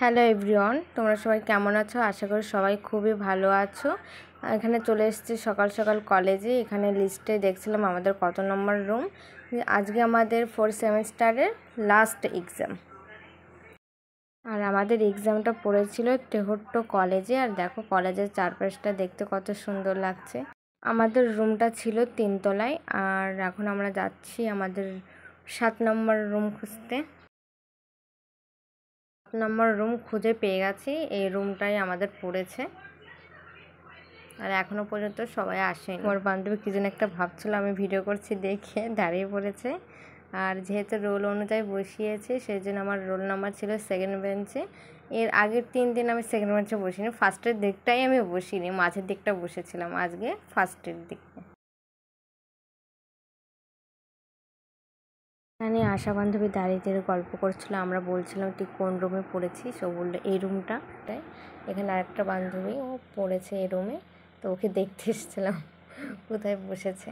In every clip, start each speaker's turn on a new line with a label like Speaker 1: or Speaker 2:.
Speaker 1: Hello everyone, তোমরা সবাই কেমন আছো? আশা করি সবাই খুবই ভালো আছো। এখানে চলে এসেছি সকাল সকাল কলেজে। এখানে লিস্টে দেখছিলাম আমাদের কত নম্বর রুম। আজকে আমাদের 4th সেমিস্টারের লাস্ট এক্সাম, আর আমাদের এক্সামটা পড়েছিল তেহট্ট কলেজে। আর দেখো কলেজের চারপাশটা দেখতে কত সুন্দর লাগছে। আমাদের রুমটা ছিল 3 তলায়, আর এখন আমরা যাচ্ছি আমাদের 7 নম্বর রুম খুঁজতে। নম্বর রুম খুঁজে পেয়ে গেছি, এই রুমটাই আমাদের পড়েছে। আর এখনও পর্যন্ত সবাই আসেনি। আমার বান্ধবী কী যেন একটা ভাবছিল, আমি ভিডিও করছি দেখে দাঁড়িয়ে পড়েছে। আর যেহেতু রোল অনুযায়ী বসিয়েছে, সেই জন্য আমার রোল নাম্বার ছিল 2nd বেঞ্চে। এর আগের 3 দিন আমি 2nd বেঞ্চে বসিনি, ফার্স্টের দিকটাই আমি বসিনি, মাঝের দিকটা বসেছিলাম, আজকে ফার্স্টের দিকে। এখানে আশা বান্ধবী দাঁড়িয়ে গল্প করছিল, আমরা বলছিলাম তুই কোন রুমে পড়েছিস, ও বললো এই রুমটা। এখানে আরেকটা বান্ধবী, ও পড়েছে এই রুমে, তো ওকে দেখতে এসেছিলাম কোথায় বসেছে।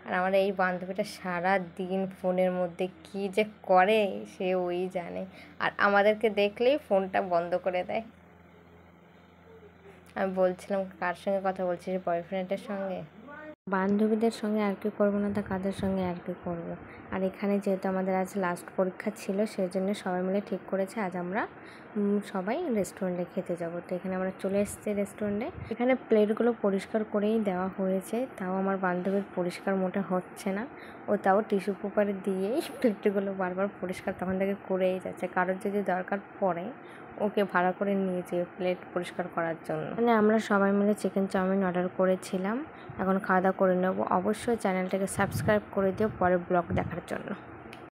Speaker 1: আর আমার এই বান্ধবীটা সারা দিন ফোনের মধ্যে কি যে করে সে ওই জানে, আর আমাদেরকে দেখলেই ফোনটা বন্ধ করে দেয়। আমি বলছিলাম কার সঙ্গে কথা বলছিস, বয়ফ্রেন্ডের সঙ্গে? বান্ধবীদের সঙ্গে আর কি করবো না, তা কাদের সঙ্গে আর কি করবো। আর এখানে যেহেতু আমাদের আজ লাস্ট পরীক্ষা ছিল, সেই জন্য সবাই মিলে ঠিক করেছে আজ আমরা সবাই রেস্টুরেন্টে খেতে যাব। তো এখানে আমরা চলে এসেছি রেস্টুরেন্টে। এখানে প্লেটগুলো পরিষ্কার করেই দেওয়া হয়েছে, তাও আমার বান্ধবীর পরিষ্কার মোটে হচ্ছে না। ও তাও টিস্যু পেপার দিয়েই প্লেটগুলো বারবার পরিষ্কার তখন থেকে করেই যাচ্ছে। কারোর যদি দরকার পড়ে ওকে ভাড়া করে নিয়ে যাবে প্লেট পরিষ্কার করার জন্য। মানে আমরা সবাই মিলে চিকেন চাউমিন অর্ডার করেছিলাম, এখন খাওয়া দাওয়া করে নেব। অবশ্যই চ্যানেলটাকে সাবস্ক্রাইব করে দিও পরের ব্লগ দেখার জন্য।